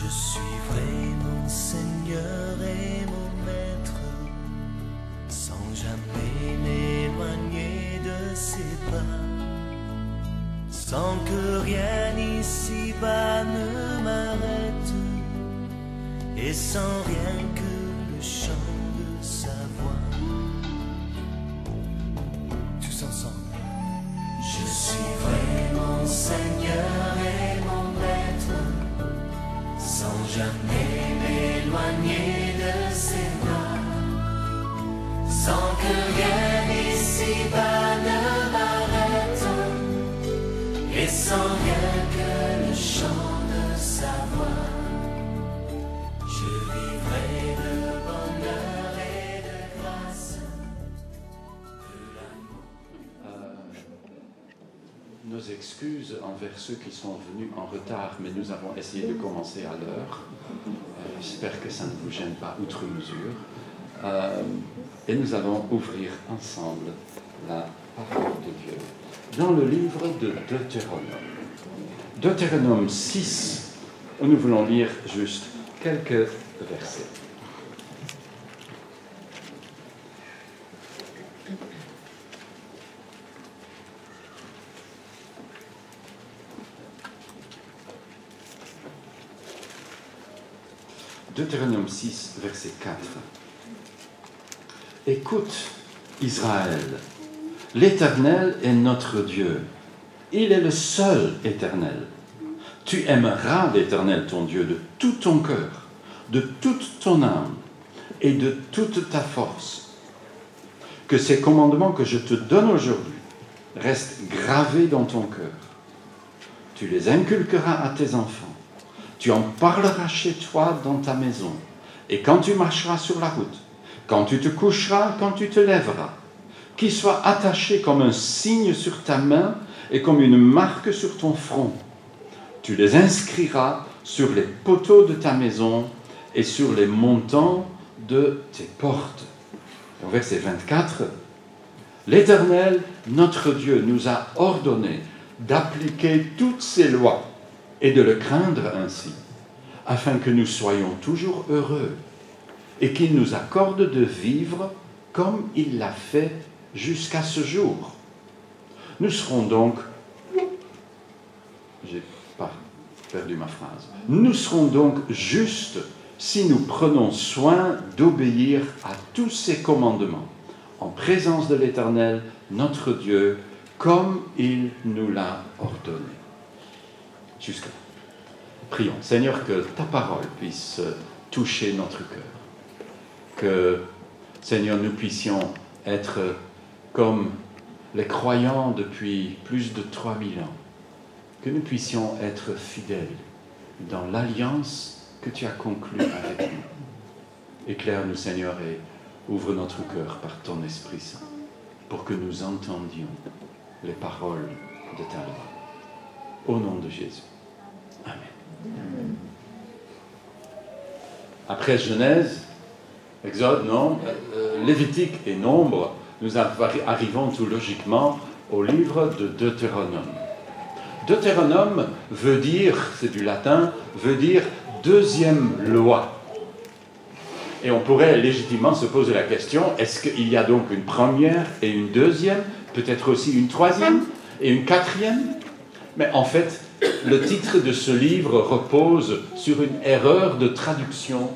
suivrai mon Seigneur et mon Maître, sans jamais m'éloigner de ses pas, sans que rien ici-bas ne m'arrête, et sans rien que le chant de sa voix. Tous ensemble. Je suivrai mon Seigneur et mon Maître, sans jamais m'éloigner de ses bras, sans que rien ici-bas ne m'arrête, et sans rien que le chant de sa voix. Je vivrai de bonheur et de grâce, de l'amour. Nos excuses envers ceux qui sont venus en retard, mais nous avons essayé de commencer à l'heure. J'espère que ça ne vous gêne pas outre mesure. Et nous allons ouvrir ensemble la parole de Dieu dans le livre de Deutéronome. Deutéronome 6, où nous voulons lire juste quelques versets. Deutéronome 6, verset 4. Écoute, Israël, l'Éternel est notre Dieu. Il est le seul Éternel. Tu aimeras l'Éternel, ton Dieu, de tout ton cœur, de toute ton âme et de toute ta force. Que ces commandements que je te donne aujourd'hui restent gravés dans ton cœur. Tu les inculqueras à tes enfants. Tu en parleras chez toi dans ta maison, et quand tu marcheras sur la route, quand tu te coucheras, quand tu te lèveras, qu'ils soient attachés comme un signe sur ta main et comme une marque sur ton front. Tu les inscriras sur les poteaux de ta maison et sur les montants de tes portes. Au verset 24, l'Éternel, notre Dieu, nous a ordonné d'appliquer toutes ces lois et de le craindre ainsi, afin que nous soyons toujours heureux et qu'il nous accorde de vivre comme il l'a fait jusqu'à ce jour. Nous serons donc, j'ai pas perdu ma phrase, nous serons donc justes si nous prenons soin d'obéir à tous ces commandements en présence de l'Éternel, notre Dieu, comme il nous l'a ordonné. Jusque-là. Prions. Seigneur, que ta parole puisse toucher notre cœur. Que, Seigneur, nous puissions être comme les croyants depuis plus de 3000 ans. Que nous puissions être fidèles dans l'alliance que tu as conclue avec nous. Éclaire-nous, Seigneur, et ouvre notre cœur par ton Esprit Saint, pour que nous entendions les paroles de ta loi. Au nom de Jésus. Amen. Après Genèse, Exode, non, Lévitique et Nombre, nous arrivons tout logiquement au livre de Deutéronome. Deutéronome veut dire, c'est du latin, veut dire deuxième loi. Et on pourrait légitimement se poser la question, est-ce qu'il y a donc une première et une deuxième, peut-être aussi une troisième et une quatrième? Mais en fait, le titre de ce livre repose sur une erreur de traduction.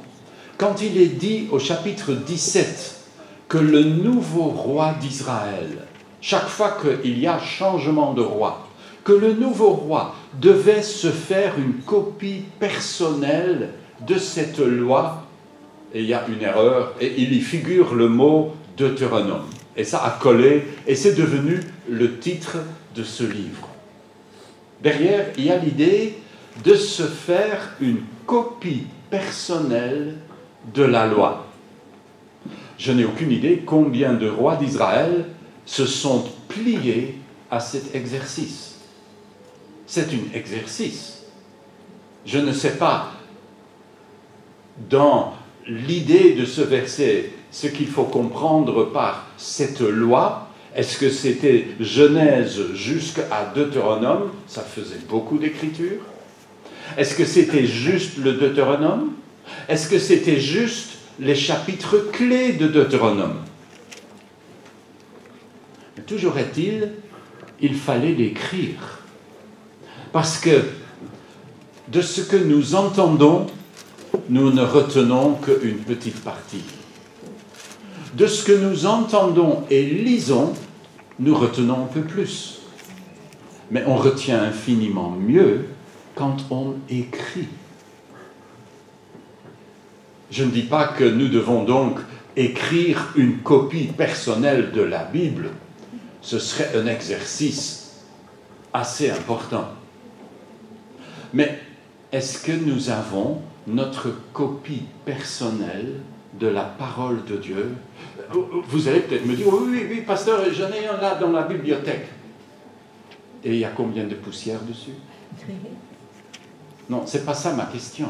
Quand il est dit au chapitre 17 que le nouveau roi d'Israël, chaque fois qu'il y a changement de roi, que le nouveau roi devait se faire une copie personnelle de cette loi, et il y a une erreur, et il y figure le mot Deutéronome. Et ça a collé, et c'est devenu le titre de ce livre. Derrière, il y a l'idée de se faire une copie personnelle de la loi. Je n'ai aucune idée combien de rois d'Israël se sont pliés à cet exercice. C'est un exercice. Je ne sais pas, dans l'idée de ce verset, ce qu'il faut comprendre par cette loi. Est-ce que c'était Genèse jusqu'à Deutéronome? Ça faisait beaucoup d'écriture. Est-ce que c'était juste le Deutéronome? Est-ce que c'était juste les chapitres clés de Deutéronome? Mais toujours est-il, il fallait l'écrire. Parce que de ce que nous entendons, nous ne retenons qu'une petite partie. De ce que nous entendons et lisons, nous retenons un peu plus. Mais on retient infiniment mieux quand on écrit. Je ne dis pas que nous devons donc écrire une copie personnelle de la Bible. Ce serait un exercice assez important. Mais est-ce que nous avons notre copie personnelle de la parole de Dieu? Vous allez peut-être me dire, oui, pasteur, j'en ai un là dans la bibliothèque. Et il y a combien de poussière dessus? Non, ce n'est pas ça ma question.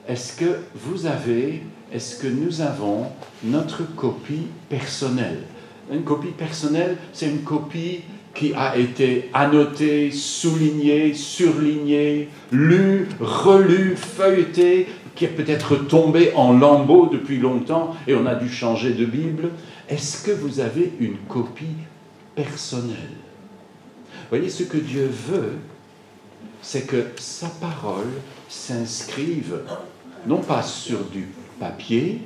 Est-ce que nous avons notre copie personnelle? Une copie personnelle, c'est une copie qui a été annotée, soulignée, surlignée, lue, relue, feuilletée, qui est peut-être tombée en lambeaux depuis longtemps et on a dû changer de Bible. Est-ce que vous avez une copie personnelle? Vous voyez, ce que Dieu veut, c'est que sa parole s'inscrive non pas sur du papier,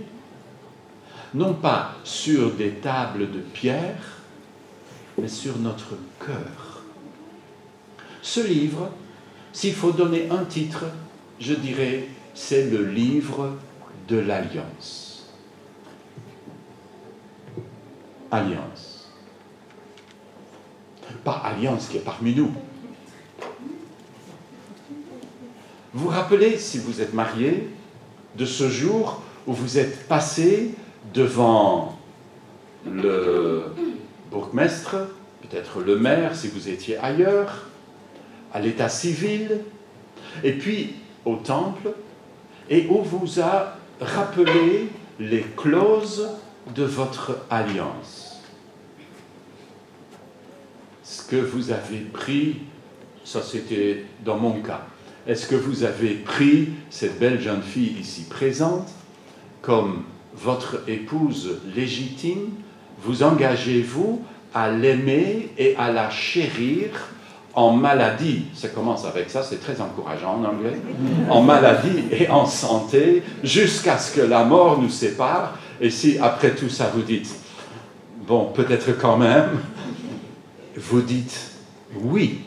non pas sur des tables de pierre, mais sur notre cœur. Ce livre, s'il faut donner un titre, je dirais, c'est le livre de l'Alliance. Alliance. Pas Alliance qui est parmi nous. Vous vous rappelez, si vous êtes marié, de ce jour où vous êtes passé devant le bourgmestre, peut-être le maire si vous étiez ailleurs, à l'état civil, et puis au temple, et où vous a rappelé les clauses de votre alliance. Ce que vous avez pris, ça c'était dans mon cas, est-ce que vous avez pris cette belle jeune fille ici présente comme votre épouse légitime? Vous engagez-vous à l'aimer et à la chérir en maladie? Ça commence avec ça, c'est très encourageant en anglais. En maladie et en santé, jusqu'à ce que la mort nous sépare. Et si après tout ça vous dites, bon, peut-être quand même, vous dites oui.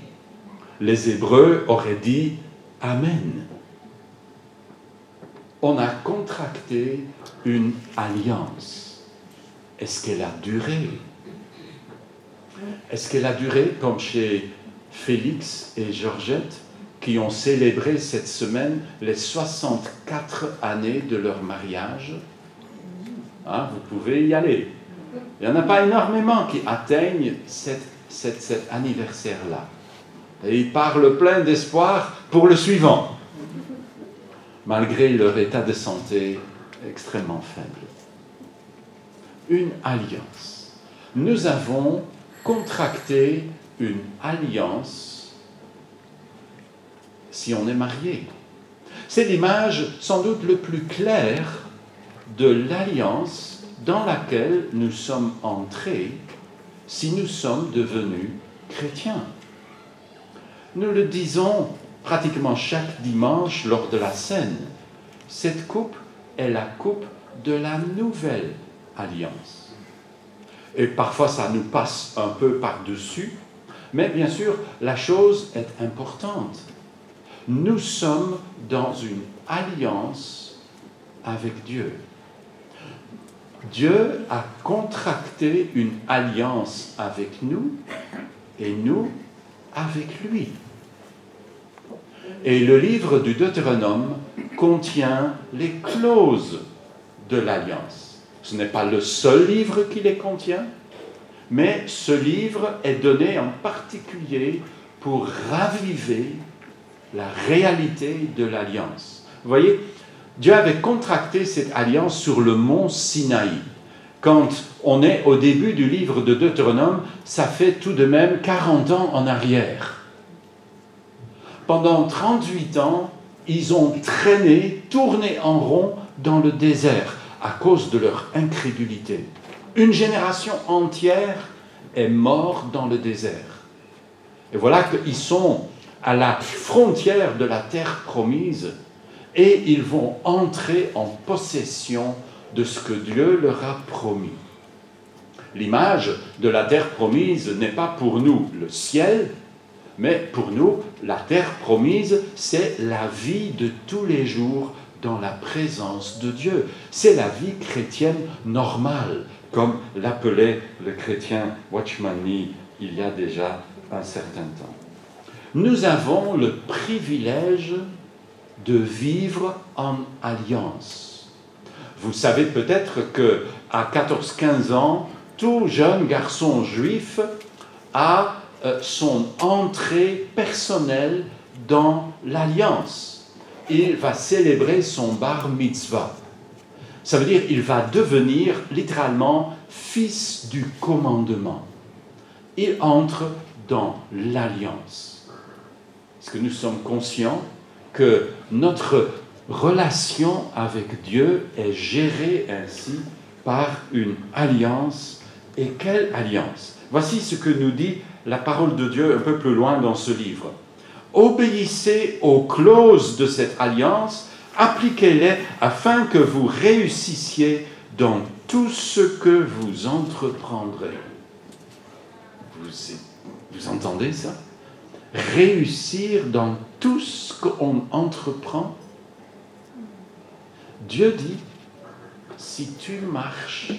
Les Hébreux auraient dit Amen. On a contracté une alliance. Est-ce qu'elle a duré? Est-ce qu'elle a duré comme chez Félix et Georgette qui ont célébré cette semaine les 64 années de leur mariage? Hein, vous pouvez y aller. Il n'y en a pas énormément qui atteignent cet anniversaire-là. Et ils parlent plein d'espoir pour le suivant, malgré leur état de santé extrêmement faible. Une alliance. Nous avons contracté une alliance si on est marié. C'est l'image sans doute le plus clair de l'alliance dans laquelle nous sommes entrés si nous sommes devenus chrétiens. Nous le disons pratiquement chaque dimanche lors de la scène. Cette coupe est la coupe de la nouvelle alliance. Et parfois ça nous passe un peu par-dessus, mais bien sûr la chose est importante. Nous sommes dans une alliance avec Dieu. Dieu a contracté une alliance avec nous et nous avec lui. Et le livre du Deutéronome contient les clauses de l'alliance. Ce n'est pas le seul livre qui les contient, mais ce livre est donné en particulier pour raviver la réalité de l'alliance. Vous voyez, Dieu avait contracté cette alliance sur le mont Sinaï. Quand on est au début du livre de Deutéronome, ça fait tout de même 40 ans en arrière. Pendant 38 ans, ils ont traîné, tourné en rond dans le désert à cause de leur incrédulité. Une génération entière est morte dans le désert. Et voilà qu'ils sont à la frontière de la terre promise et ils vont entrer en possession de ce que Dieu leur a promis. L'image de la terre promise n'est pas pour nous le ciel, mais pour nous, la terre promise, c'est la vie de tous les jours dans la présence de Dieu. C'est la vie chrétienne normale, comme l'appelait le chrétien Watchman Nee il y a déjà un certain temps. Nous avons le privilège de vivre en alliance. Vous savez peut-être qu'à 14-15 ans, tout jeune garçon juif a son entrée personnelle dans l'alliance. Il va célébrer son bar mitzvah. Ça veut dire qu'il va devenir littéralement fils du commandement. Il entre dans l'alliance. Est-ce que nous sommes conscients que notre relation avec Dieu est gérée ainsi par une alliance? Et quelle alliance? Voici ce que nous dit la parole de Dieu un peu plus loin dans ce livre. Obéissez aux clauses de cette alliance, appliquez-les afin que vous réussissiez dans tout ce que vous entreprendrez. Vous entendez ça? Réussir dans tout ce qu'on entreprend. Dieu dit, si tu marches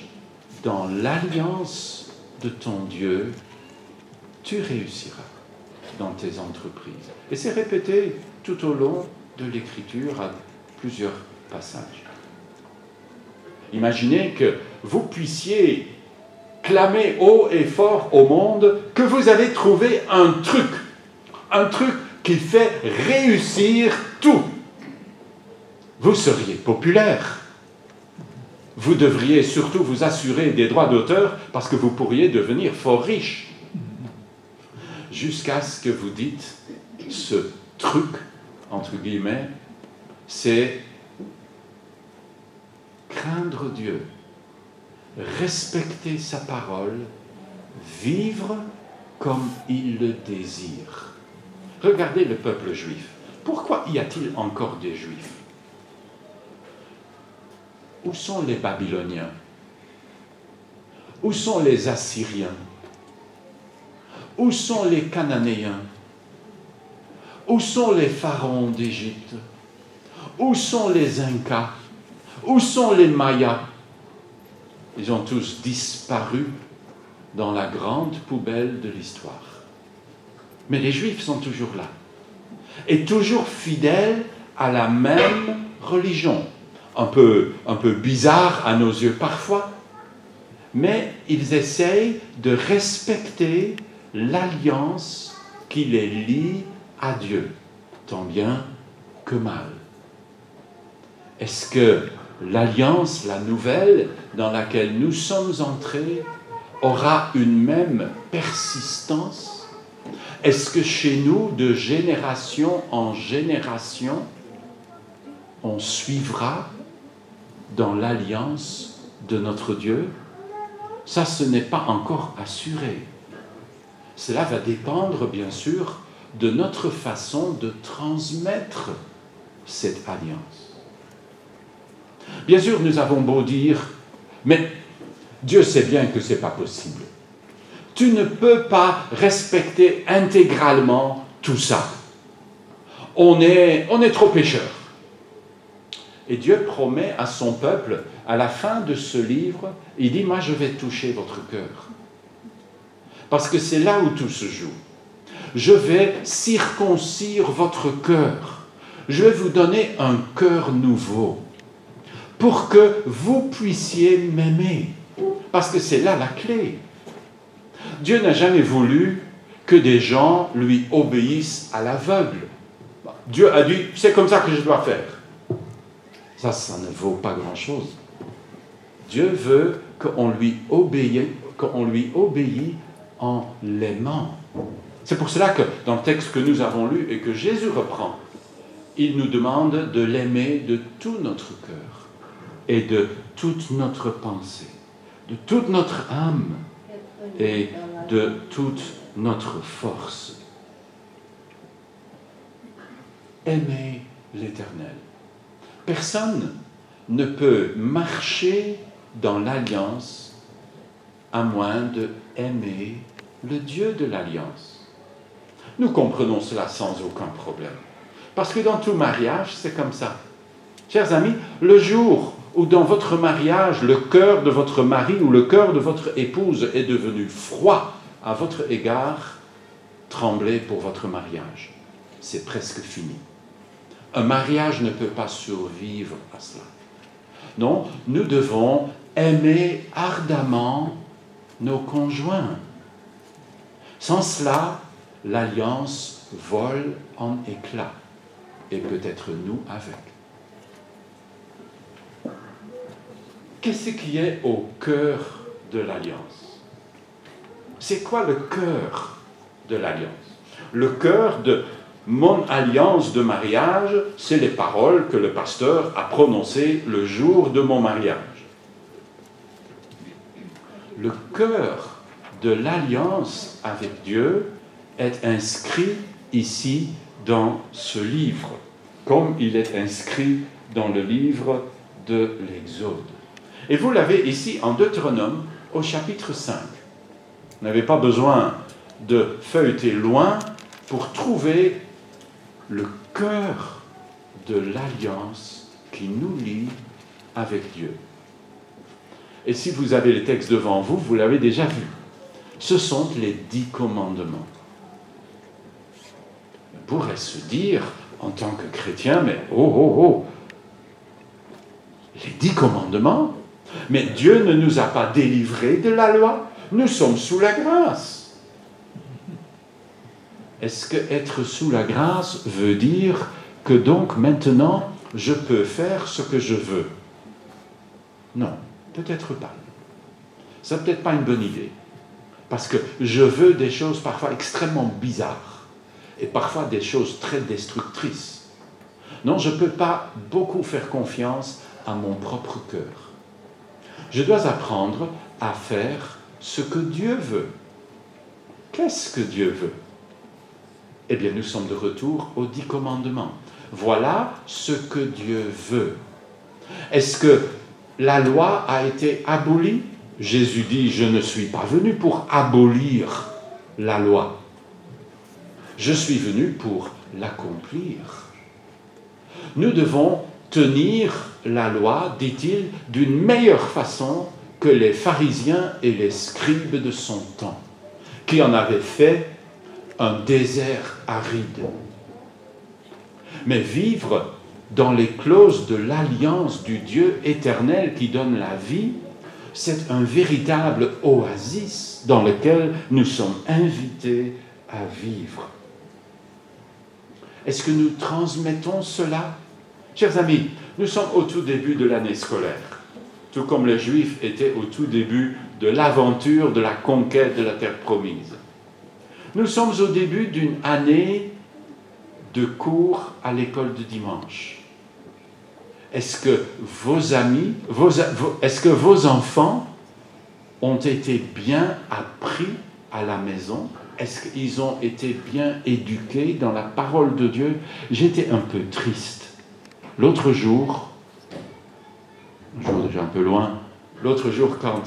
dans l'alliance de ton Dieu, tu réussiras dans tes entreprises. Et c'est répété tout au long de l'Écriture à plusieurs passages. Imaginez que vous puissiez clamer haut et fort au monde que vous avez trouvé un truc qui fait réussir tout. Vous seriez populaire. Vous devriez surtout vous assurer des droits d'auteur parce que vous pourriez devenir fort riche. Jusqu'à ce que vous dites, ce truc, entre guillemets, c'est craindre Dieu, respecter sa parole, vivre comme il le désire. Regardez le peuple juif. Pourquoi y a-t-il encore des Juifs? Où sont les Babyloniens? Où sont les Assyriens? Où sont les Cananéens? Où sont les pharaons d'Égypte? Où sont les Incas? Où sont les Mayas? Ils ont tous disparu dans la grande poubelle de l'histoire. Mais les Juifs sont toujours là. Et toujours fidèles à la même religion. Un peu bizarre à nos yeux parfois, mais ils essayent de respecter l'alliance qui les lie à Dieu, tant bien que mal. Est-ce que l'alliance, la nouvelle, dans laquelle nous sommes entrés, aura une même persistance? Est-ce que chez nous, de génération en génération, on suivra dans l'alliance de notre Dieu? Ça, ce n'est pas encore assuré. Cela va dépendre, bien sûr, de notre façon de transmettre cette alliance. Bien sûr, nous avons beau dire, mais Dieu sait bien que ce n'est pas possible. Tu ne peux pas respecter intégralement tout ça. On est trop pécheurs. Et Dieu promet à son peuple, à la fin de ce livre, il dit, moi je vais toucher votre cœur. Parce que c'est là où tout se joue. Je vais circoncire votre cœur. Je vais vous donner un cœur nouveau. Pour que vous puissiez m'aimer. Parce que c'est là la clé. Dieu n'a jamais voulu que des gens lui obéissent à l'aveugle. Dieu a dit, c'est comme ça que je dois faire. Ça ne vaut pas grand-chose. Dieu veut qu'on lui obéisse en l'aimant. C'est pour cela que dans le texte que nous avons lu et que Jésus reprend, il nous demande de l'aimer de tout notre cœur et de toute notre pensée, de toute notre âme et de toute notre force. Aimer l'Éternel. Personne ne peut marcher dans l'alliance à moins d'aimer le Dieu de l'alliance. Nous comprenons cela sans aucun problème. Parce que dans tout mariage, c'est comme ça. Chers amis, le jour où dans votre mariage, le cœur de votre mari ou le cœur de votre épouse est devenu froid à votre égard, tremblez pour votre mariage. C'est presque fini. Un mariage ne peut pas survivre à cela. Non, nous devons aimer ardemment nos conjoints. Sans cela, l'alliance vole en éclats, et peut-être nous avec. Qu'est-ce qui est au cœur de l'alliance? C'est quoi le cœur de l'alliance? Le cœur de mon alliance de mariage, c'est les paroles que le pasteur a prononcées le jour de mon mariage. Le cœur de l'alliance avec Dieu est inscrit ici dans ce livre, comme il est inscrit dans le livre de l'Exode. Et vous l'avez ici en Deutéronome au chapitre 5. Vous n'avez pas besoin de feuilleter loin pour trouver le cœur de l'alliance qui nous lie avec Dieu. Et si vous avez les textes devant vous, vous l'avez déjà vu. Ce sont les 10 commandements. On pourrait se dire, en tant que chrétien, mais les 10 commandements? Mais Dieu ne nous a pas délivrés de la loi. Nous sommes sous la grâce. Est-ce que être sous la grâce veut dire que donc maintenant, je peux faire ce que je veux? Non, peut-être pas. Ça n'est peut-être pas une bonne idée. Parce que je veux des choses parfois extrêmement bizarres et parfois des choses très destructrices. Non, je ne peux pas beaucoup faire confiance à mon propre cœur. Je dois apprendre à faire ce que Dieu veut. Qu'est-ce que Dieu veut? Eh bien, nous sommes de retour aux 10 commandements. Voilà ce que Dieu veut. Est-ce que la loi a été abolie? Jésus dit, je ne suis pas venu pour abolir la loi. Je suis venu pour l'accomplir. Nous devons tenir la loi, dit-il, d'une meilleure façon que les pharisiens et les scribes de son temps, qui en avaient fait un désert aride. Mais vivre dans les clauses de l'alliance du Dieu éternel qui donne la vie, c'est un véritable oasis dans lequel nous sommes invités à vivre. Est-ce que nous transmettons cela? Chers amis, nous sommes au tout début de l'année scolaire, tout comme les Juifs étaient au tout début de l'aventure de la conquête de la terre promise. Nous sommes au début d'une année de cours à l'école de dimanche. Est-ce que vos amis, est-ce que vos enfants ont été bien appris à la maison? Est-ce qu'ils ont été bien éduqués dans la parole de Dieu? J'étais un peu triste. L'autre jour, déjà un peu loin, l'autre jour quand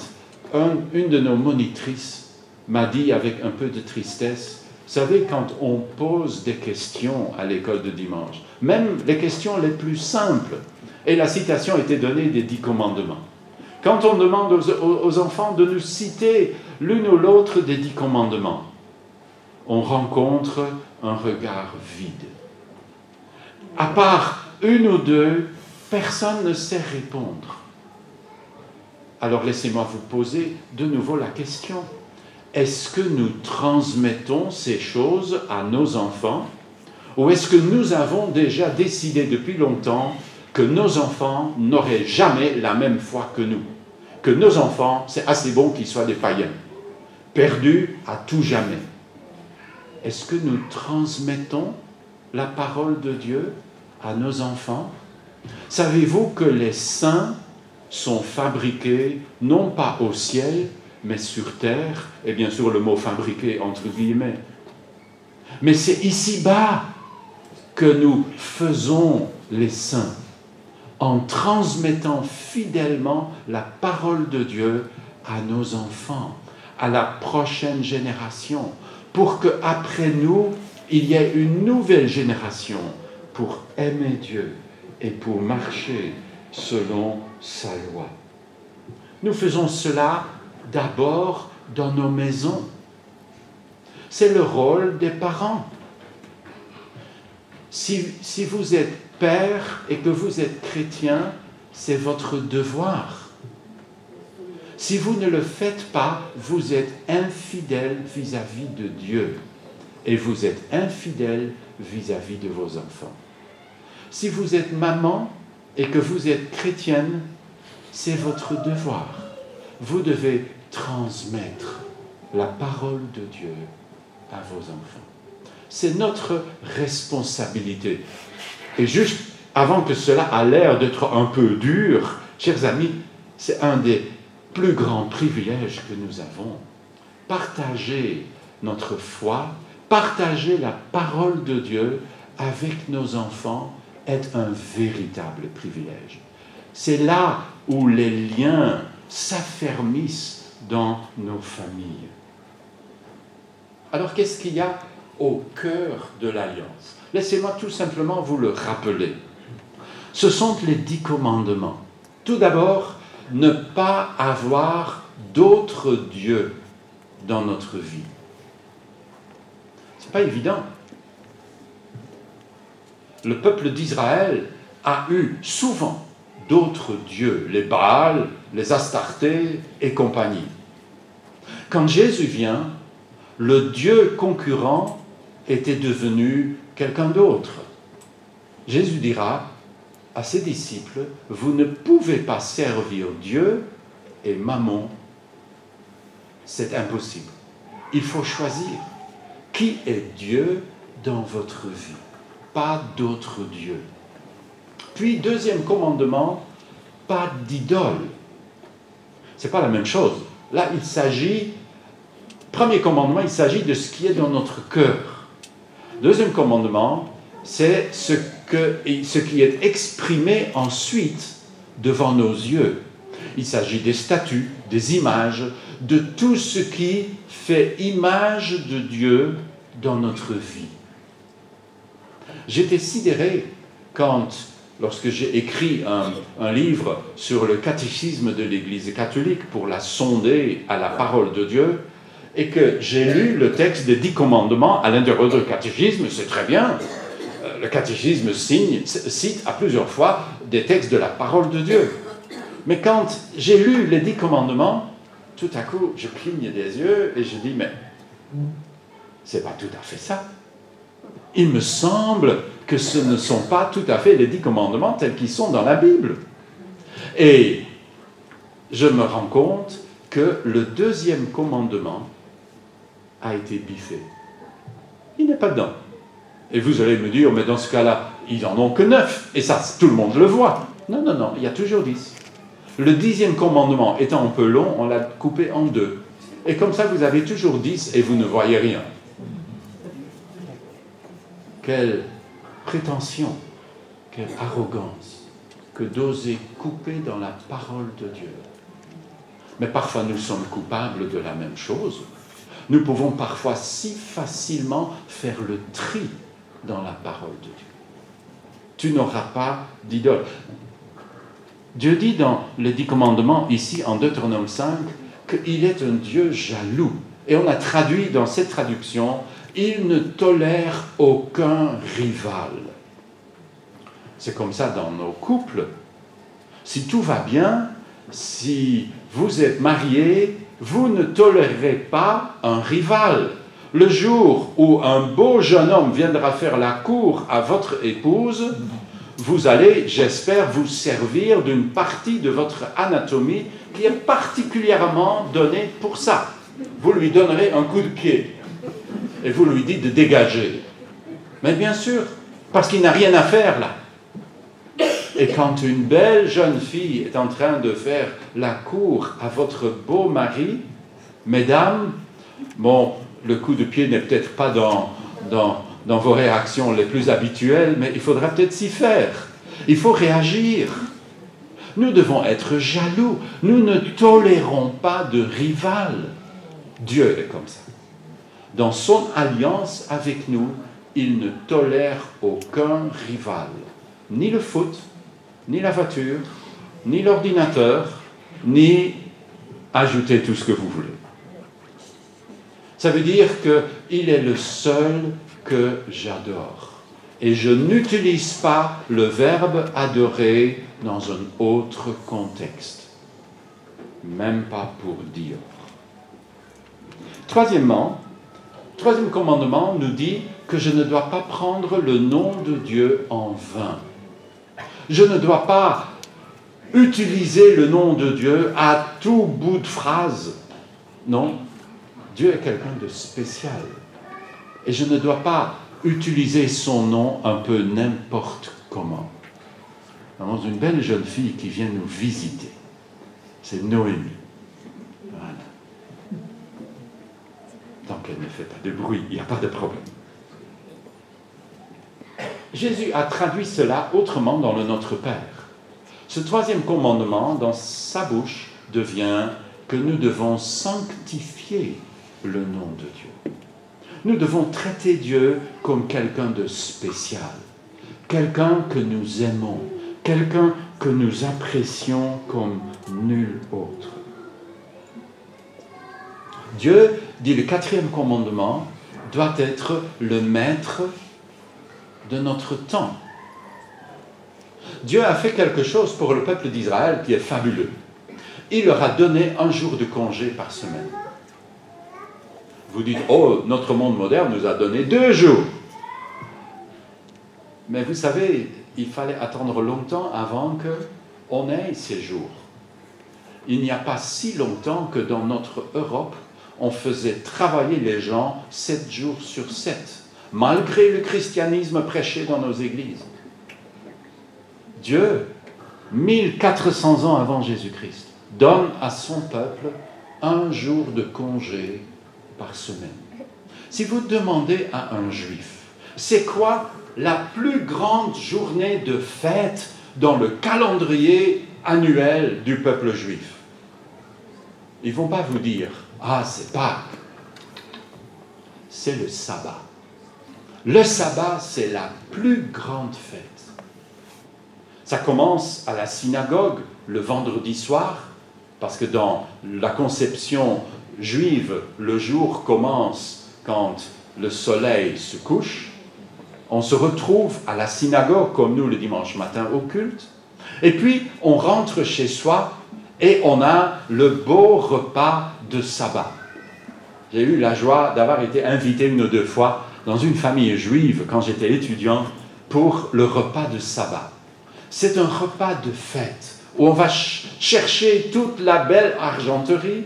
une de nos monitrices m'a dit avec un peu de tristesse, vous savez, quand on pose des questions à l'école de dimanche, même les questions les plus simples, et la citation était donnée des 10 commandements. Quand on demande aux enfants de nous citer l'une ou l'autre des 10 commandements, on rencontre un regard vide. À part une ou deux, personne ne sait répondre. Alors laissez-moi vous poser de nouveau la question. Est-ce que nous transmettons ces choses à nos enfants? Ou est-ce que nous avons déjà décidé depuis longtemps que nos enfants n'auraient jamais la même foi que nous? Que nos enfants, c'est assez bon qu'ils soient des païens, perdus à tout jamais. Est-ce que nous transmettons la parole de Dieu à nos enfants? Savez-vous que les saints sont fabriqués non pas au ciel, mais sur terre? Et bien sûr, le mot fabriqué entre guillemets. Mais c'est ici-bas que nous faisons les saints, en transmettant fidèlement la parole de Dieu à nos enfants, à la prochaine génération, pour qu'après nous, il y ait une nouvelle génération pour aimer Dieu et pour marcher selon sa loi. Nous faisons cela d'abord dans nos maisons. C'est le rôle des parents. Si vous êtes père et que vous êtes chrétien, c'est votre devoir. Si vous ne le faites pas, vous êtes infidèle vis-à-vis de Dieu. Et vous êtes infidèle vis-à-vis de vos enfants. Si vous êtes maman et que vous êtes chrétienne, c'est votre devoir. Vous devez transmettre la parole de Dieu à vos enfants. C'est notre responsabilité. Et juste avant que cela a l'air d'être un peu dur, chers amis, c'est un des plus grands privilèges que nous avons. Partager notre foi, partager la parole de Dieu avec nos enfants est un véritable privilège. C'est là où les liens s'affermissent dans nos familles. Alors, qu'est-ce qu'il y a au cœur de l'Alliance? Laissez-moi tout simplement vous le rappeler. Ce sont les 10 commandements. Tout d'abord, ne pas avoir d'autres dieux dans notre vie. Ce n'est pas évident. Le peuple d'Israël a eu souvent d'autres dieux, les Baals, les Astartés et compagnie. Quand Jésus vient, le Dieu concurrent était devenu quelqu'un d'autre. Jésus dira à ses disciples, vous ne pouvez pas servir Dieu et Mammon. C'est impossible. Il faut choisir qui est Dieu dans votre vie. Pas d'autre Dieu. Puis, deuxième commandement, pas d'idole. Ce n'est pas la même chose. Là, il s'agit, premier commandement, il s'agit de ce qui est dans notre cœur. Deuxième commandement, c'est ce qui est exprimé ensuite devant nos yeux. Il s'agit des statues, des images, de tout ce qui fait image de Dieu dans notre vie. J'étais sidéré lorsque j'ai écrit un livre sur le catéchisme de l'Église catholique pour la sonder à la parole de Dieu, et que j'ai lu le texte des 10 commandements à l'intérieur du catéchisme, c'est très bien. Le catéchisme cite à plusieurs fois des textes de la parole de Dieu. Mais quand j'ai lu les 10 commandements, tout à coup, je cligne des yeux et je dis, mais c'est pas tout à fait ça. Il me semble que ce ne sont pas tout à fait les 10 commandements tels qu'ils sont dans la Bible. Et je me rends compte que le deuxième commandement a été biffé. Il n'est pas dedans. Et vous allez me dire, mais dans ce cas-là, ils n'en ont que 9. Et ça, tout le monde le voit. Non, non, non, il y a toujours 10. Le 10e commandement étant un peu long, on l'a coupé en 2. Et comme ça, vous avez toujours 10 et vous ne voyez rien. Quelle prétention, quelle arrogance que d'oser couper dans la parole de Dieu. Mais parfois, nous sommes coupables de la même chose. Nous pouvons parfois si facilement faire le tri dans la parole de Dieu. Tu n'auras pas d'idole. Dieu dit dans les 10 commandements, ici en Deutéronome 5, qu'il est un Dieu jaloux. Et on a traduit dans cette traduction, il ne tolère aucun rival. C'est comme ça dans nos couples. Si tout va bien, si vous êtes mariés, vous ne tolérez pas un rival. Le jour où un beau jeune homme viendra faire la cour à votre épouse, vous allez, j'espère, vous servir d'une partie de votre anatomie qui est particulièrement donnée pour ça. Vous lui donnerez un coup de pied et vous lui dites de dégager. Mais bien sûr, parce qu'il n'a rien à faire là. Et quand une belle jeune fille est en train de faire la cour à votre beau mari, mesdames, bon, le coup de pied n'est peut-être pas dans vos réactions les plus habituelles, mais il faudra peut-être s'y faire. Il faut réagir. Nous devons être jaloux. Nous ne tolérons pas de rival. Dieu est comme ça. Dans son alliance avec nous, il ne tolère aucun rival. Ni le foot, ni la voiture, ni l'ordinateur, ni ajoutez tout ce que vous voulez. Ça veut dire qu'il est le seul que j'adore. Et je n'utilise pas le verbe adorer dans un autre contexte. Même pas pour dire. Troisième commandement nous dit que je ne dois pas prendre le nom de Dieu en vain. Je ne dois pas utiliser le nom de Dieu à tout bout de phrase. Non, Dieu est quelqu'un de spécial. Et je ne dois pas utiliser son nom un peu n'importe comment. Nous avons une belle jeune fille qui vient nous visiter. C'est Noémie. Voilà. Tant qu'elle ne fait pas de bruit, il n'y a pas de problème. Jésus a traduit cela autrement dans le Notre Père. Ce troisième commandement, dans sa bouche, devient que nous devons sanctifier le nom de Dieu. Nous devons traiter Dieu comme quelqu'un de spécial, quelqu'un que nous aimons, quelqu'un que nous apprécions comme nul autre. Dieu, dit le quatrième commandement, doit être le maître de notre temps. Dieu a fait quelque chose pour le peuple d'Israël qui est fabuleux. Il leur a donné un jour de congé par semaine. Vous dites, oh, notre monde moderne nous a donné 2 jours. Mais vous savez, il fallait attendre longtemps avant qu'on ait ces jours. Il n'y a pas si longtemps que dans notre Europe, on faisait travailler les gens 7 jours sur 7, malgré le christianisme prêché dans nos églises. Dieu, 1400 ans avant Jésus-Christ, donne à son peuple un jour de congé par semaine. Si vous demandez à un juif, c'est quoi la plus grande journée de fête dans le calendrier annuel du peuple juif? Ils ne vont pas vous dire, ah, c'est Pâques. C'est le sabbat. Le sabbat, c'est la plus grande fête. Ça commence à la synagogue le vendredi soir, parce que dans la conception juive, le jour commence quand le soleil se couche. On se retrouve à la synagogue, comme nous le dimanche matin au culte. Et puis, on rentre chez soi et on a le beau repas de sabbat. J'ai eu la joie d'avoir été invité 1 ou 2 fois dans une famille juive quand j'étais étudiant pour le repas de sabbat. C'est un repas de fête où on va chercher toute la belle argenterie,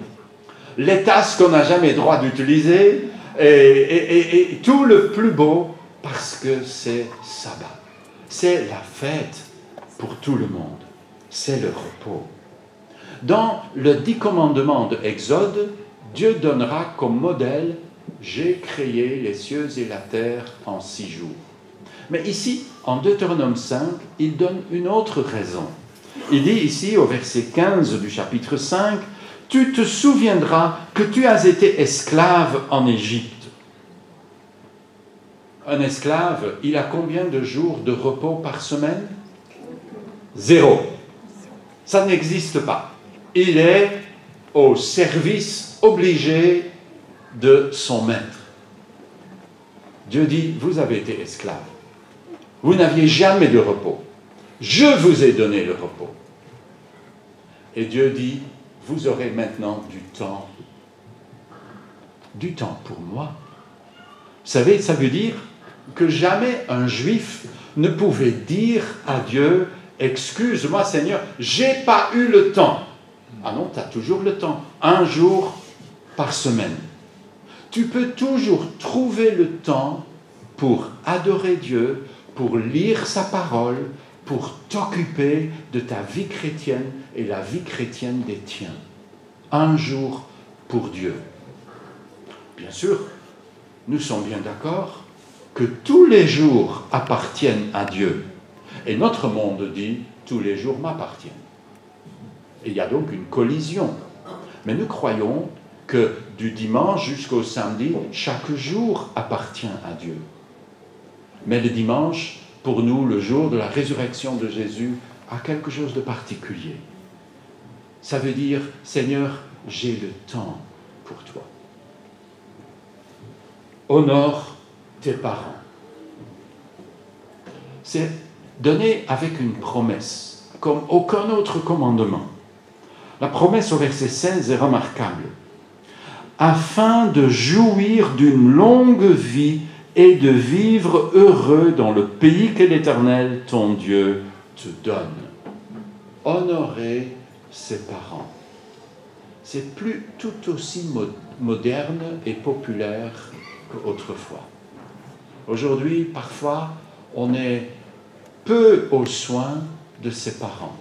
les tasses qu'on n'a jamais droit d'utiliser et tout le plus beau parce que c'est sabbat. C'est la fête pour tout le monde. C'est le repos. Dans le 10 commandements de Exode, Dieu donnera comme modèle « J'ai créé les cieux et la terre en 6 jours ». Mais ici, en Deutéronome 5, il donne une autre raison. Il dit ici, au verset 15 du chapitre 5, « Tu te souviendras que tu as été esclave en Égypte. » Un esclave, il a combien de jours de repos par semaine? 0. Ça n'existe pas. Il est au service obligé de son maître. Dieu dit, vous avez été esclave. Vous n'aviez jamais de repos. Je vous ai donné le repos. Et Dieu dit, vous aurez maintenant du temps. Du temps pour moi. Vous savez, ça veut dire que jamais un juif ne pouvait dire à Dieu, excuse-moi Seigneur, j'ai pas eu le temps. Ah non, tu as toujours le temps. 1 jour par semaine. Tu peux toujours trouver le temps pour adorer Dieu, pour lire sa parole, pour t'occuper de ta vie chrétienne et la vie chrétienne des tiens. Un jour pour Dieu. Bien sûr, nous sommes bien d'accord que tous les jours appartiennent à Dieu. Et notre monde dit, tous les jours m'appartiennent. Et il y a donc une collision. Mais nous croyons que du dimanche jusqu'au samedi, chaque jour appartient à Dieu. Mais le dimanche, pour nous, le jour de la résurrection de Jésus, a quelque chose de particulier. Ça veut dire, Seigneur, j'ai le temps pour toi. Honore tes parents. C'est donné avec une promesse, comme aucun autre commandement. La promesse au verset 16 est remarquable. Afin de jouir d'une longue vie et de vivre heureux dans le pays que l'Éternel, ton Dieu, te donne. Honorer ses parents. C'est plus tout aussi moderne et populaire qu'autrefois. Aujourd'hui, parfois, on est peu aux soins de ses parents.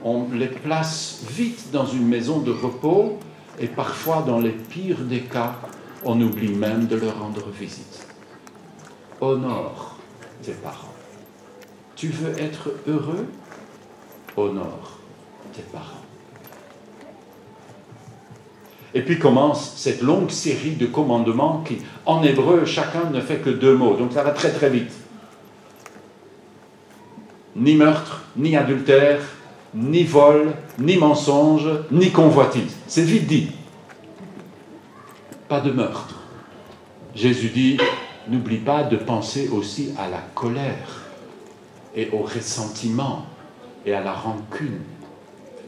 On les place vite dans une maison de repos et parfois, dans les pires des cas, on oublie même de leur rendre visite. Honore tes parents. Tu veux être heureux? Honore tes parents. Et puis commence cette longue série de commandements qui, en hébreu, chacun ne fait que 2 mots. Donc ça va très très vite. Ni meurtre, ni adultère, ni vol, ni mensonge, ni convoitise. C'est vite dit. Pas de meurtre. Jésus dit, n'oublie pas de penser aussi à la colère et au ressentiment et à la rancune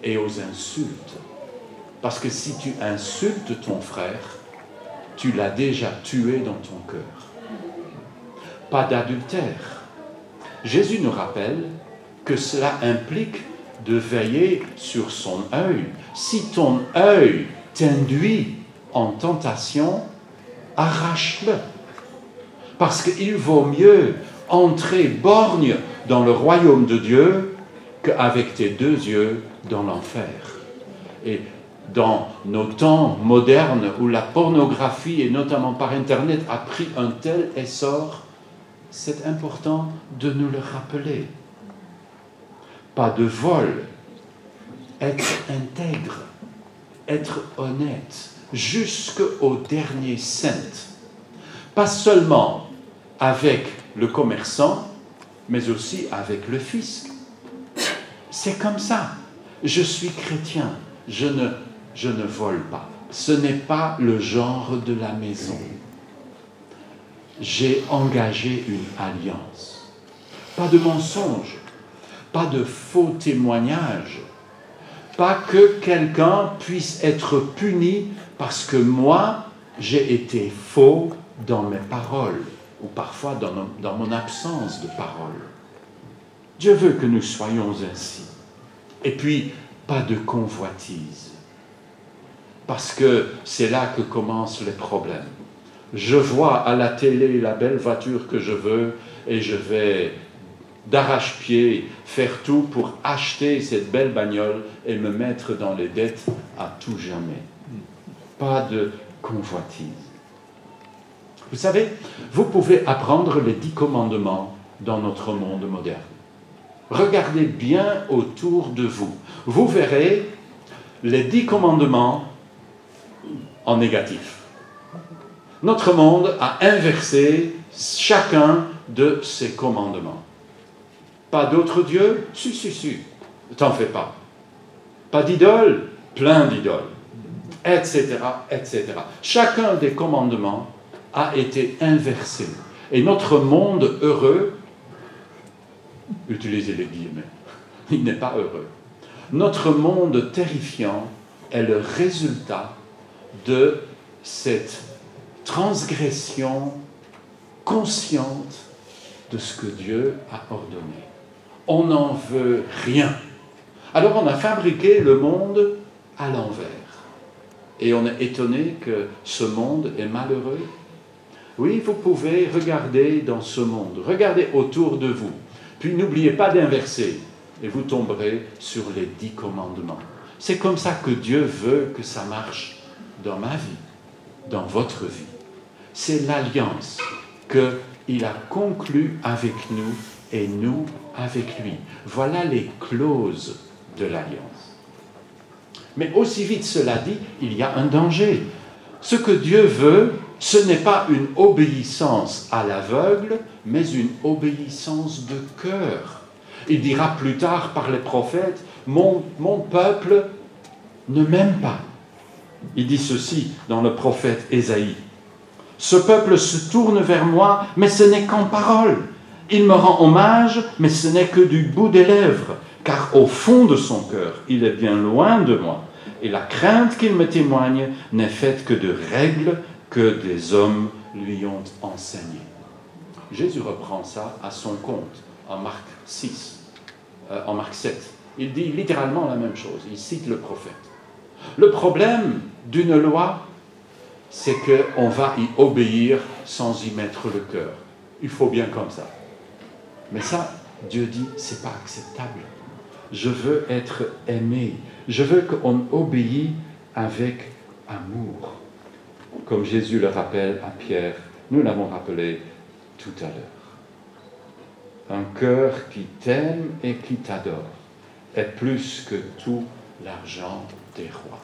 et aux insultes. Parce que si tu insultes ton frère, tu l'as déjà tué dans ton cœur. Pas d'adultère. Jésus nous rappelle que cela implique de veiller sur son œil. Si ton œil t'induit en tentation, arrache-le. Parce qu'il vaut mieux entrer borgne dans le royaume de Dieu qu'avec tes 2 yeux dans l'enfer. Et dans nos temps modernes où la pornographie, et notamment par Internet, a pris un tel essor, c'est important de nous le rappeler. Pas de vol, être intègre, être honnête, jusqu'au dernier cent. Pas seulement avec le commerçant, mais aussi avec le fisc. C'est comme ça. Je suis chrétien, je ne vole pas. Ce n'est pas le genre de la maison. J'ai engagé une alliance. Pas de mensonge, pas de faux témoignages, pas que quelqu'un puisse être puni parce que moi, j'ai été faux dans mes paroles, ou parfois dans mon absence de parole. Dieu veut que nous soyons ainsi. Et puis, pas de convoitise. Parce que c'est là que commencent les problèmes. Je vois à la télé la belle voiture que je veux et je vais d'arrache-pied faire tout pour acheter cette belle bagnole et me mettre dans les dettes à tout jamais. Pas de convoitise. Vous savez, vous pouvez apprendre les 10 commandements dans notre monde moderne. Regardez bien autour de vous. Vous verrez les 10 commandements en négatif. Notre monde a inversé chacun de ces commandements. Pas d'autre Dieu? Si. T'en fais pas. Pas d'idole? Plein d'idoles. Etc. Chacun des commandements a été inversé. Et notre monde heureux, utilisez les guillemets, il n'est pas heureux. Notre monde terrifiant est le résultat de cette transgression consciente de ce que Dieu a ordonné. On n'en veut rien. Alors on a fabriqué le monde à l'envers. Et on est étonné que ce monde est malheureux. Oui, vous pouvez regarder dans ce monde, regardez autour de vous. Puis n'oubliez pas d'inverser, et vous tomberez sur les 10 commandements. C'est comme ça que Dieu veut que ça marche dans ma vie, dans votre vie. C'est l'alliance qu'il a conclue avec nous et nous avec lui. Voilà les clauses de l'alliance. Mais aussi vite cela dit, il y a un danger. Ce que Dieu veut, ce n'est pas une obéissance à l'aveugle, mais une obéissance de cœur. Il dira plus tard par les prophètes, mon peuple ne m'aime pas. Il dit ceci dans le prophète Ésaïe. Ce peuple se tourne vers moi, mais ce n'est qu'en parole. Il me rend hommage, mais ce n'est que du bout des lèvres, car au fond de son cœur, il est bien loin de moi. Et la crainte qu'il me témoigne n'est faite que de règles que des hommes lui ont enseignées. Jésus reprend ça à son compte, en Marc 7. Il dit littéralement la même chose, il cite le prophète. Le problème d'une loi, c'est qu'on va y obéir sans y mettre le cœur. Il faut bien comme ça. Mais ça, Dieu dit, c'est pas acceptable. Je veux être aimé. Je veux qu'on obéisse avec amour. Comme Jésus le rappelle à Pierre, nous l'avons rappelé tout à l'heure. Un cœur qui t'aime et qui t'adore est plus que tout l'argent des rois.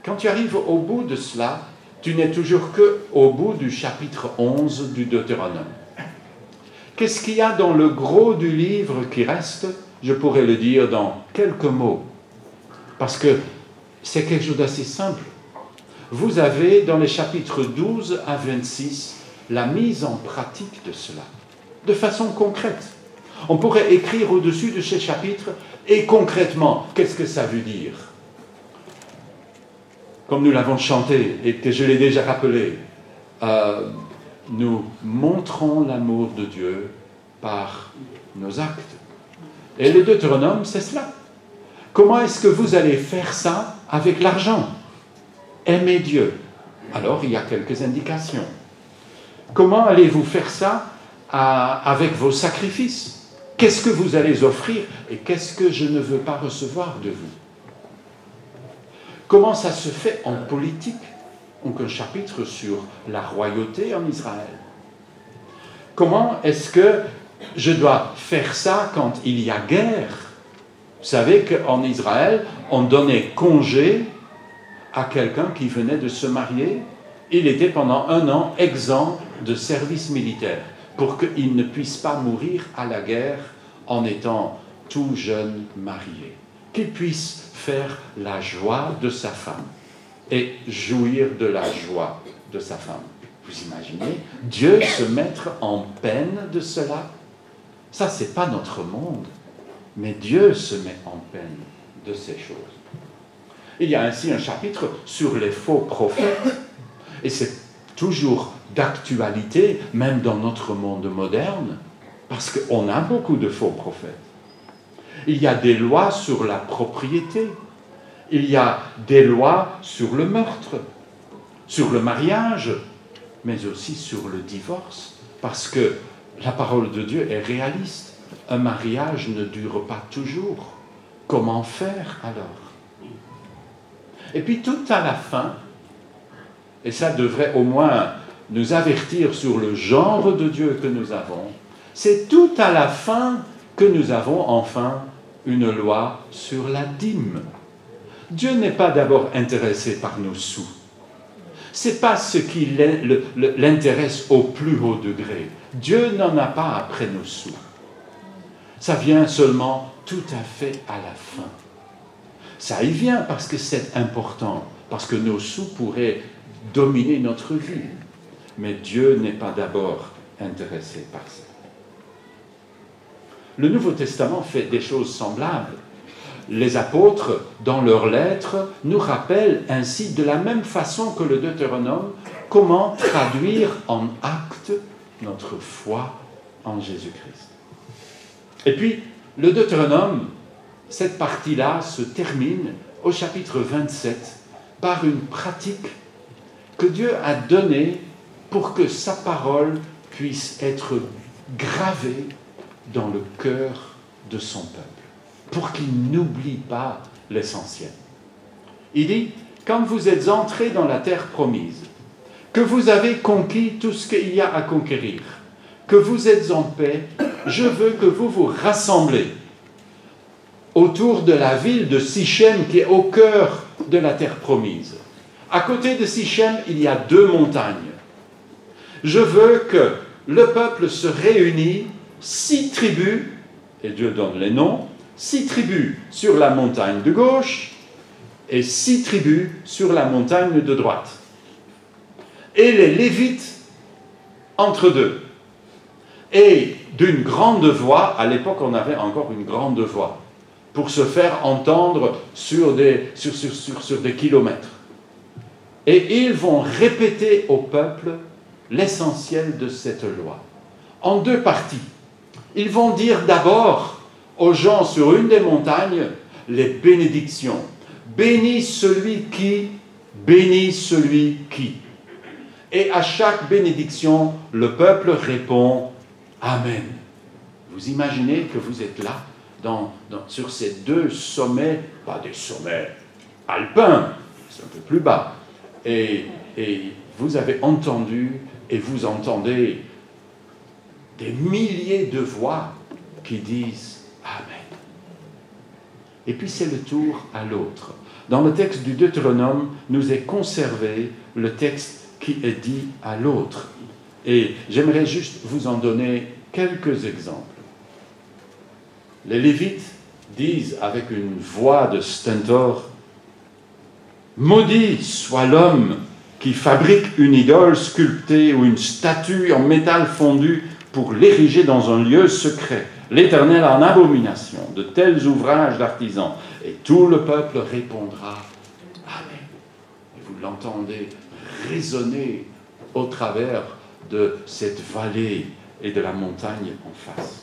Quand tu arrives au bout de cela, tu n'es toujours qu'au bout du chapitre 11 du Deutéronome. Qu'est-ce qu'il y a dans le gros du livre qui reste? Je pourrais le dire dans quelques mots, parce que c'est quelque chose d'assez simple. Vous avez dans les chapitres 12 à 26 la mise en pratique de cela, de façon concrète. On pourrait écrire au-dessus de ces chapitres, et concrètement, qu'est-ce que ça veut dire? Comme nous l'avons chanté, et que je l'ai déjà rappelé, nous montrons l'amour de Dieu par nos actes. Et le Deutéronome, c'est cela. Comment est-ce que vous allez faire ça avec l'argent? Aimer Dieu. Alors, il y a quelques indications. Comment allez-vous faire ça avec vos sacrifices? Qu'est-ce que vous allez offrir et qu'est-ce que je ne veux pas recevoir de vous? Comment ça se fait en politique? Donc un chapitre sur la royauté en Israël. Comment est-ce que je dois faire ça quand il y a guerre? Vous savez qu'en Israël, on donnait congé à quelqu'un qui venait de se marier. Il était pendant 1 an exempt de service militaire pour qu'il ne puisse pas mourir à la guerre en étant tout jeune marié. Qu'il puisse faire la joie de sa femme et jouir de la joie de sa femme. Vous imaginez Dieu se mettre en peine de cela? Ça, ce n'est pas notre monde, mais Dieu se met en peine de ces choses. Il y a ainsi un chapitre sur les faux prophètes, et c'est toujours d'actualité, même dans notre monde moderne, parce qu'on a beaucoup de faux prophètes. Il y a des lois sur la propriété, il y a des lois sur le meurtre, sur le mariage, mais aussi sur le divorce, parce que la parole de Dieu est réaliste. Un mariage ne dure pas toujours. Comment faire alors? Et puis tout à la fin, et ça devrait au moins nous avertir sur le genre de Dieu que nous avons, c'est tout à la fin que nous avons enfin une loi sur la dîme. Dieu n'est pas d'abord intéressé par nos sous. Ce n'est pas ce qui l'intéresse au plus haut degré. Dieu n'en a pas après nos sous. Ça vient seulement tout à fait à la fin. Ça y vient parce que c'est important, parce que nos sous pourraient dominer notre vie. Mais Dieu n'est pas d'abord intéressé par ça. Le Nouveau Testament fait des choses semblables. Les apôtres, dans leurs lettres, nous rappellent ainsi, de la même façon que le Deutéronome, comment traduire en actes notre foi en Jésus-Christ. Et puis, le Deutéronome, cette partie-là se termine au chapitre 27 par une pratique que Dieu a donnée pour que sa parole puisse être gravée dans le cœur de son peuple, pour qu'il n'oublie pas l'essentiel. Il dit, quand vous êtes entrés dans la terre promise, que vous avez conquis tout ce qu'il y a à conquérir, que vous êtes en paix, je veux que vous vous rassemblez autour de la ville de Sichem qui est au cœur de la terre promise. À côté de Sichem, il y a 2 montagnes. Je veux que le peuple se réunisse, 6 tribus, et Dieu donne les noms, 6 tribus sur la montagne de gauche et 6 tribus sur la montagne de droite. Et les Lévites entre deux. Et d'une grande voix, à l'époque on avait encore une grande voix, pour se faire entendre sur des kilomètres. Et ils vont répéter au peuple l'essentiel de cette loi, en 2 parties. Ils vont dire d'abord aux gens sur une des montagnes les bénédictions. Bénis celui qui, bénis celui qui. Et à chaque bénédiction, le peuple répond Amen. Vous imaginez que vous êtes là, sur ces 2 sommets, pas des sommets alpins, c'est un peu plus bas, et vous avez entendu, et vous entendez des milliers de voix qui disent Amen. Et puis c'est le tour à l'autre. Dans le texte du Deutéronome, nous est conservé le texte qui est dit à l'autre. Et j'aimerais juste vous en donner quelques exemples. Les Lévites disent avec une voix de stentor « Maudit soit l'homme qui fabrique une idole sculptée ou une statue en métal fondu pour l'ériger dans un lieu secret. L'Éternel en abomination de tels ouvrages d'artisans. » Et tout le peuple répondra « Amen. » Et vous l'entendez résonner au travers de cette vallée et de la montagne en face.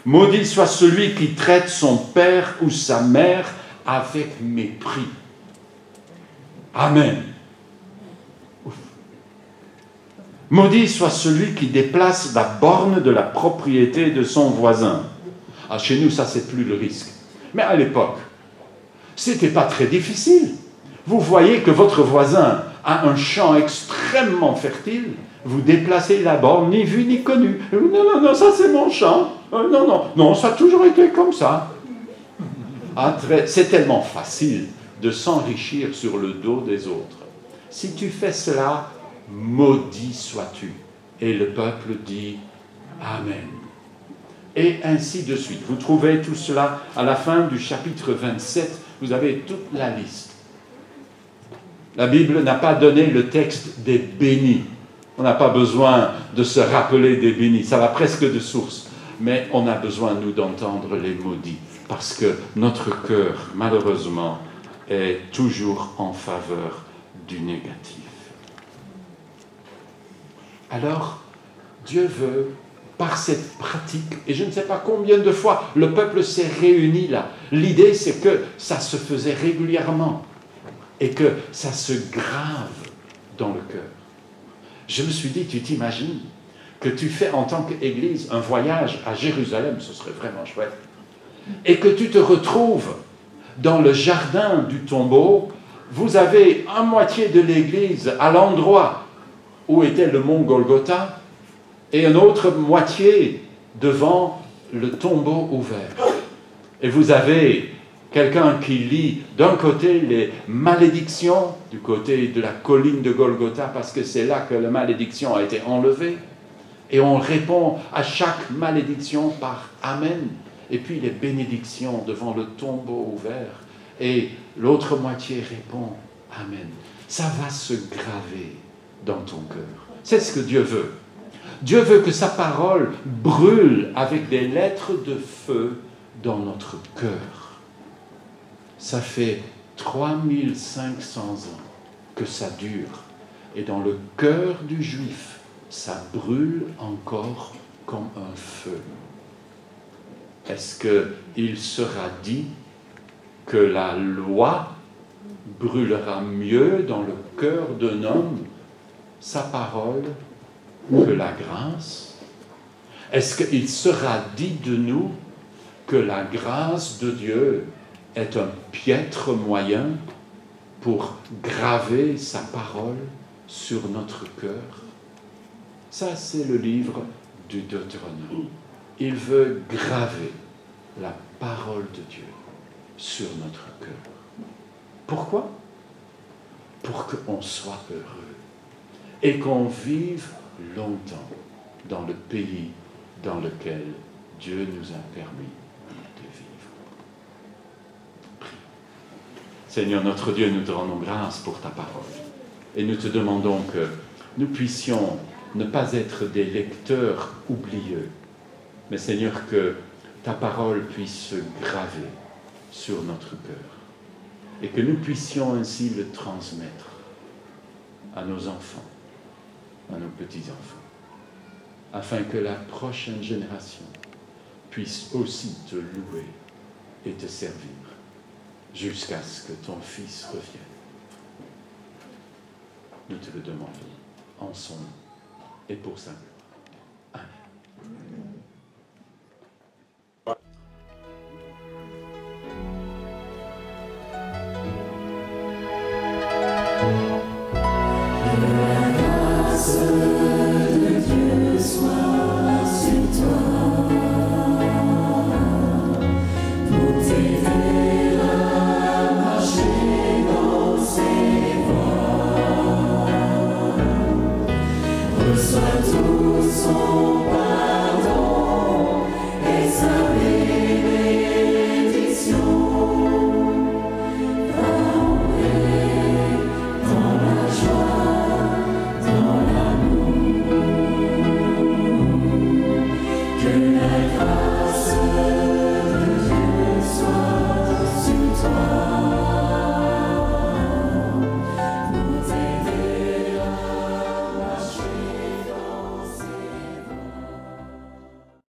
Maudit soit celui qui traite son père ou sa mère avec mépris. Amen. Ouf. Maudit soit celui qui déplace la borne de la propriété de son voisin. Ah, chez nous, ça, c'est plus le risque. Mais à l'époque, c'était pas très difficile. Vous voyez que votre voisin a un champ extrêmement fertile, vous déplacez la borne, ni vu ni connu. Non, ça c'est mon champ. Non, ça a toujours été comme ça. C'est tellement facile de s'enrichir sur le dos des autres. Si tu fais cela, maudit sois-tu. Et le peuple dit Amen. Et ainsi de suite. Vous trouvez tout cela à la fin du chapitre 27. Vous avez toute la liste. La Bible n'a pas donné le texte des bénis. On n'a pas besoin de se rappeler des bénis. Ça va presque de source. Mais on a besoin, nous, d'entendre les maudits. Parce que notre cœur, malheureusement, est toujours en faveur du négatif. Alors, Dieu veut, par cette pratique, et je ne sais pas combien de fois le peuple s'est réuni là. L'idée, c'est que ça se faisait régulièrement et que ça se grave dans le cœur. Je me suis dit, tu t'imagines que tu fais en tant qu'Église un voyage à Jérusalem, ce serait vraiment chouette, et que tu te retrouves dans le jardin du tombeau, vous avez à moitié de l'Église à l'endroit où était le mont Golgotha, et une autre moitié devant le tombeau ouvert. Et vous avez quelqu'un qui lit d'un côté les malédictions, du côté de la colline de Golgotha, parce que c'est là que la malédiction a été enlevée, et on répond à chaque malédiction par Amen, et puis les bénédictions devant le tombeau ouvert, et l'autre moitié répond Amen. Ça va se graver dans ton cœur. C'est ce que Dieu veut. Dieu veut que sa parole brûle avec des lettres de feu dans notre cœur. Ça fait 3500 ans que ça dure. Et dans le cœur du juif, ça brûle encore comme un feu. Est-ce qu'il sera dit que la loi brûlera mieux dans le cœur d'un homme, sa parole, que la grâce? Est-ce qu'il sera dit de nous que la grâce de Dieu est un piètre moyen pour graver sa parole sur notre cœur? Ça, c'est le livre du Deutéronome. Il veut graver la parole de Dieu sur notre cœur. Pourquoi? Pour qu'on soit heureux et qu'on vive longtemps dans le pays dans lequel Dieu nous a permis de vivre. Prions. Seigneur notre Dieu, nous te rendons grâce pour ta parole et nous te demandons que nous puissions ne pas être des lecteurs oublieux, mais Seigneur, que ta parole puisse se graver sur notre cœur et que nous puissions ainsi le transmettre à nos enfants, à nos petits-enfants, afin que la prochaine génération puisse aussi te louer et te servir jusqu'à ce que ton Fils revienne. Nous te le demandons en son nom et pour sa gloire. Amen. La grâce